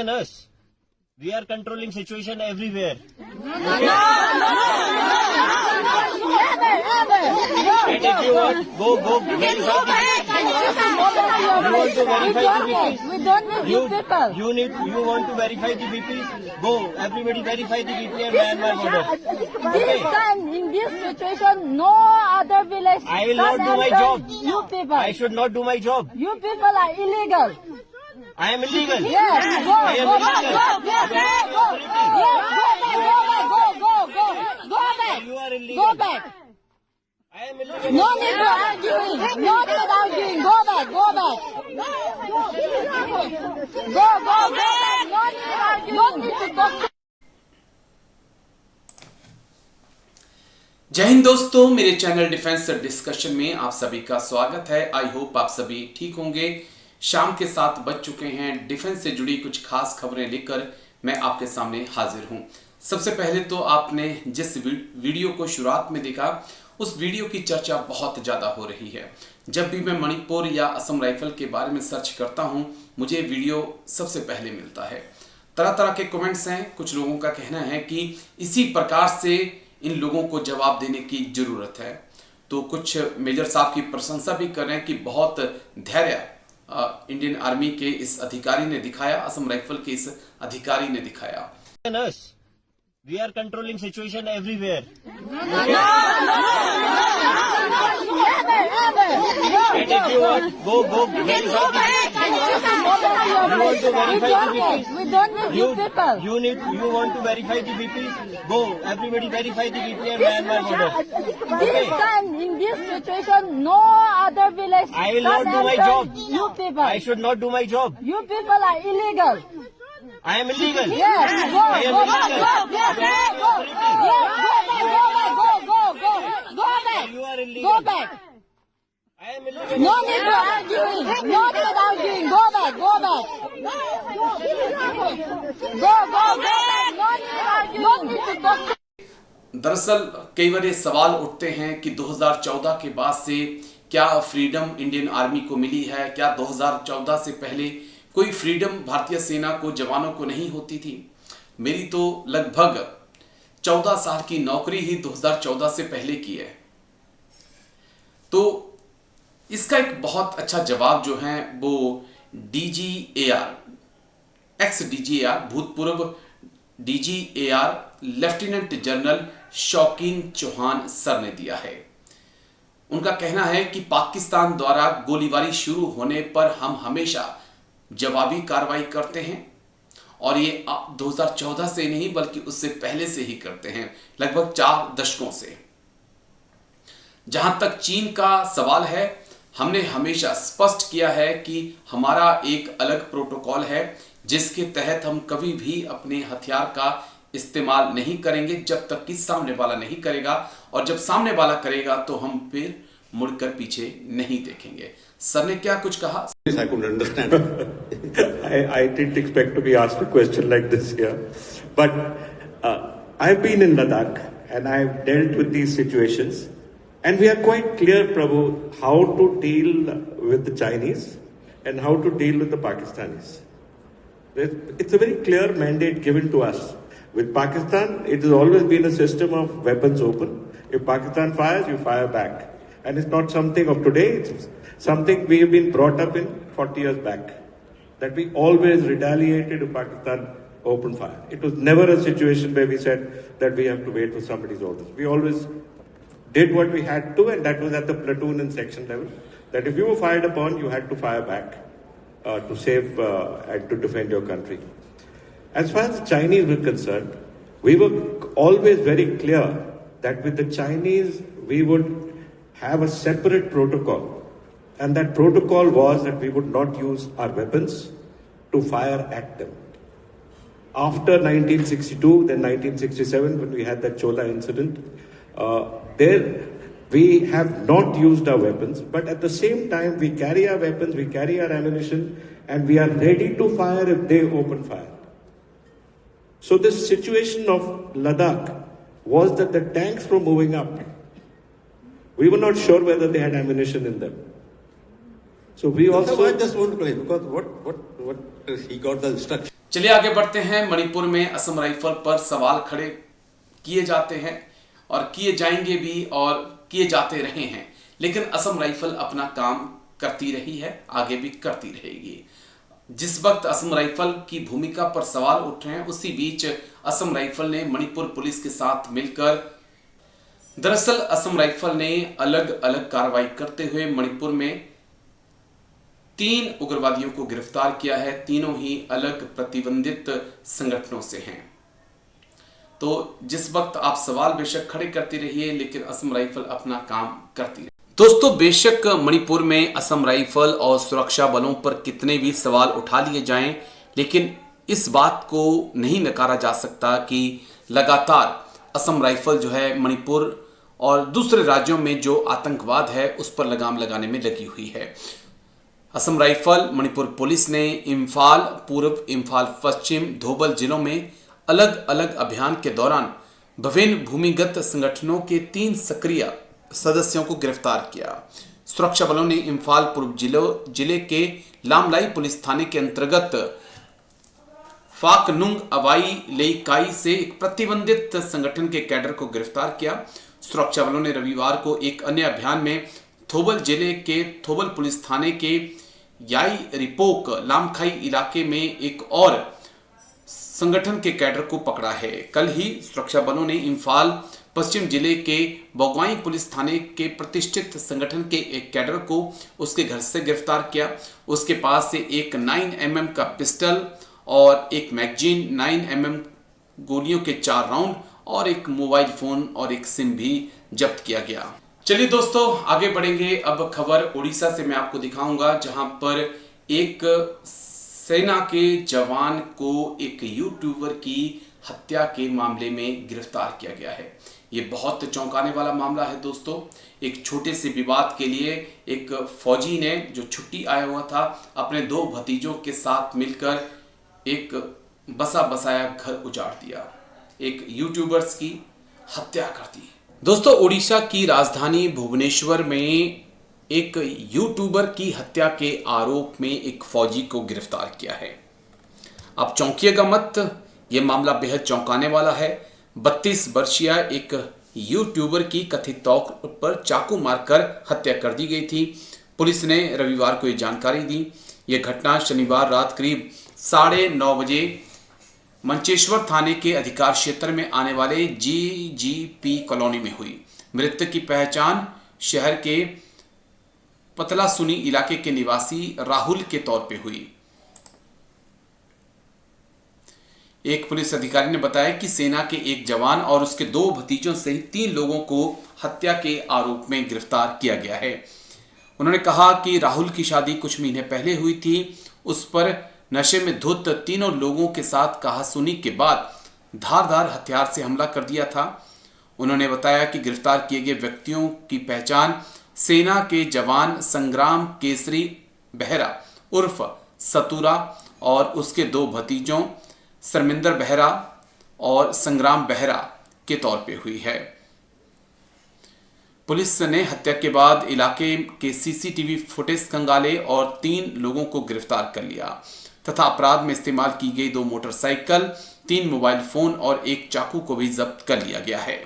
us. We are controlling situation everywhere. And if you want, go verify. You want to verify the BPs? We don't need you people. You want to verify the BPs? Go, everybody verify the BP and Myanmar border. This time, in this situation, no other village. I will not do my job. You people. I should not do my job. You people are illegal. I am illegal. Yes, go, I am go, illegal. go back. You are illegal. Go back. I am illegal. No need to arguing. No need to arguing. Go back. Go back. Go back. No need to talk. जय हिंद दोस्तों, मेरे channel defence discussion में आप सभी का स्वागत है। I hope आप सभी ठीक होंगे। शाम के 7 बज चुके हैं। डिफेंस से जुड़ी कुछ खास खबरें लेकर मैं आपके सामने हाजिर हूं। सबसे पहले तो आपने जिस वीडियो को शुरुआत में देखा, उस वीडियो की चर्चा बहुत ज़्यादा हो रही है। जब भी मैं मणिपुर या असम राइफल के बारे में सर्च करता हूं, मुझे वीडियो सबसे पहले मिलता है। तरह तरह के कमेंट्स हैं। कुछ लोगों का कहना है कि इसी प्रकार से इन लोगों को जवाब देने की ज़रूरत है। तो कुछ मेजर साहब की प्रशंसा भी कर रहे हैं कि बहुत धैर्य इंडियन आर्मी के इस अधिकारी ने दिखाया, असम राइफल के इस अधिकारी ने दिखाया। We are controlling situation everywhere. And if you want, go verify. You want to verify the BPs? We don't need you people. You want to verify the BPs? Go, everybody verify the BP and Myanmar border. This time, in this situation, no other village. I will not do my job. You people. I should not do my job. You people are illegal. I am illegal. Yes, go, I am go, illegal. go back. You are illegal. Go back. I am illegal. No need to arguing. No need to arguing. Go back. Go back. No need to talk. दरअसल कई बार ये सवाल उठते हैं कि 2014 के बाद से क्या फ्रीडम इंडियन आर्मी को मिली है? क्या 2014 से पहले कोई फ्रीडम भारतीय सेना को, जवानों को नहीं होती थी? मेरी तो लगभग 14 साल की नौकरी ही 2014 से पहले की है। तो इसका एक बहुत अच्छा जवाब जो है वो DGAR, एक्स DGAR, भूतपूर्व DGAR लेफ्टिनेंट जनरल शौकीन चौहान सर ने दिया है। उनका कहना है कि पाकिस्तान द्वारा गोलीबारी शुरू होने पर हम हमेशा जवाबी कार्रवाई करते हैं, और ये 2014 से नहीं बल्कि उससे पहले से ही करते हैं, लगभग 4 दशकों से। जहां तक चीन का सवाल है, हमने हमेशा स्पष्ट किया है कि हमारा एक अलग प्रोटोकॉल है जिसके तहत हम कभी भी अपने हथियार का इस्तेमाल नहीं करेंगे जब तक कि सामने वाला नहीं करेगा, और जब सामने वाला करेगा तो हम फिर मुड़कर पीछे नहीं देखेंगे। सर ने क्या कुछ कहा? I couldn't understand. I didn't expect to be asked a question like this here. But I've been in Ladakh and I've dealt with these situations. And we are quite clear, Prabhu, how to deal with the Chinese and how to deal with the Pakistanis. It's a very clear mandate given to us. With Pakistan, it has always been a system of weapons open. If Pakistan fires, you fire back. And it's not something of today, it's something we have been brought up in 40 years back. That we always retaliated if Pakistan opened fire. It was never a situation where we said that we have to wait for somebody's orders. We always did what we had to, and that was at the platoon and section level. That if you were fired upon, you had to fire back to save and to defend your country. As far as the Chinese were concerned, we were always very clear that with the Chinese, we would have a separate protocol. And that protocol was that we would not use our weapons to fire at them. After 1962, then 1967, when we had that Chola incident, there we have not used our weapons, but at the same time, we carry our weapons, we carry our ammunition, and we are ready to fire if they open fire. So this situation of Ladakh was that the tanks were moving up. We were not sure whether they had ammunition in them. So we also... I just want to play, because what he got the instruction. चलिए आगे बढ़ते हैं। मणिपुर में Assam rifle पर सवाल खड़े किए जाते हैं और किए जाएंगे भी और किए जाते रहे हैं, लेकिन असम राइफल अपना काम करती रही है, आगे भी करती रहेगी। जिस वक्त असम राइफल की भूमिका पर सवाल उठ रहे हैं, उसी बीच असम राइफल ने मणिपुर पुलिस के साथ मिलकर, दरअसल असम राइफल ने अलग अलग कार्रवाई करते हुए मणिपुर में 3 उग्रवादियों को गिरफ्तार किया है। तीनों ही अलग प्रतिबंधित संगठनों से हैं। तो जिस वक्त आप सवाल बेशक खड़े करते रहिए, लेकिन असम राइफल अपना काम करती है। दोस्तों, बेशक मणिपुर में असम राइफल और सुरक्षा बलों पर कितने भी सवाल उठा लिए जाएं, लेकिन इस बात को नहीं नकारा जा सकता कि लगातार असम राइफल जो है मणिपुर और दूसरे राज्यों में जो आतंकवाद है उस पर लगाम लगाने में लगी हुई है। असम राइफल, मणिपुर पुलिस ने इम्फाल पूर्व, इम्फाल पश्चिम, धोबल जिलों में अलग अलग अभियान के दौरान विभिन्न भूमिगत संगठनों के 3 सक्रिय सदस्यों को गिरफ्तार किया। सुरक्षा बलों ने इम्फाल पूर्व जिले के लामलाई पुलिस थाने के अंतर्गत फाकनुंग अवाई लेईकाई से एक प्रतिबंधित संगठन के कैडर को गिरफ्तार किया। सुरक्षा बलों ने रविवार को एक अन्य अभियान में थोबल जिले के थोबल पुलिस थाने के याई रिपोक लामखाई इलाके में एक और संगठन के कैडर को पकड़ा है। कल ही सुरक्षा बलों ने इम्फाल पश्चिम जिले के बगवाई पुलिस थाने के प्रतिष्ठित संगठन के एक कैडर को उसके घर से गिरफ्तार किया। उसके पास से एक 9mm का पिस्टल और एक मैगजीन, 9mm गोलियों के 4 राउंड और एक मोबाइल फोन और एक सिम भी जब्त किया गया। चलिए दोस्तों, आगे बढ़ेंगे। अब खबर उड़ीसा से मैं आपको दिखाऊंगा, जहां पर एक सेना के जवान को एक यूट्यूबर की हत्या के मामले में गिरफ्तार किया गया है। ये बहुत चौंकाने वाला मामला है दोस्तों। एक छोटे से विवाद के लिए एक फौजी ने, जो छुट्टी आया हुआ था, अपने 2 भतीजों के साथ मिलकर एक बसा बसाया घर उजाड़ दिया, एक यूट्यूबर्स की हत्या कर दी। दोस्तों, उड़ीसा की राजधानी भुवनेश्वर में एक यूट्यूबर की हत्या के आरोप में एक फौजी को गिरफ्तार किया है। आप चौंकिएगा मत, यह मामला बेहद चौंकाने वाला है। 32 वर्षीय एक यूट्यूबर की कथित तौर पर चाकू मारकर हत्या कर दी गई थी। पुलिस ने रविवार को यह जानकारी दी। यह घटना शनिवार रात करीब 9:30 बजे मंचेश्वर थाने के अधिकार क्षेत्र में आने वाले GGP कॉलोनी में हुई। मृतक की पहचान शहर के पतलासुनी इलाके के निवासी राहुल के तौर पे हुई। एक पुलिस अधिकारी ने बताया कि सेना के एक जवान और उसके 2 भतीजों सहित 3 लोगों को हत्या के आरोप में गिरफ्तार किया गया है। उन्होंने कहा कि राहुल की शादी कुछ महीने पहले हुई थी। उस पर नशे में धुत तीनों लोगों के साथ कहासुनी के बाद धारदार हथियार से हमला कर दिया था। उन्होंने बताया कि गिरफ्तार किए गए व्यक्तियों की पहचान सेना के जवान संग्राम केसरी बेहरा उर्फ सतुरा और उसके 2 भतीजों शर्मिंदर बेहरा और संग्राम बेहरा के तौर पे हुई है। पुलिस ने हत्या के बाद इलाके के CCTV फुटेज खंगाले और 3 लोगों को गिरफ्तार कर लिया तथा अपराध में इस्तेमाल की गई 2 मोटरसाइकिल, 3 मोबाइल फोन और एक चाकू को भी जब्त कर लिया गया है।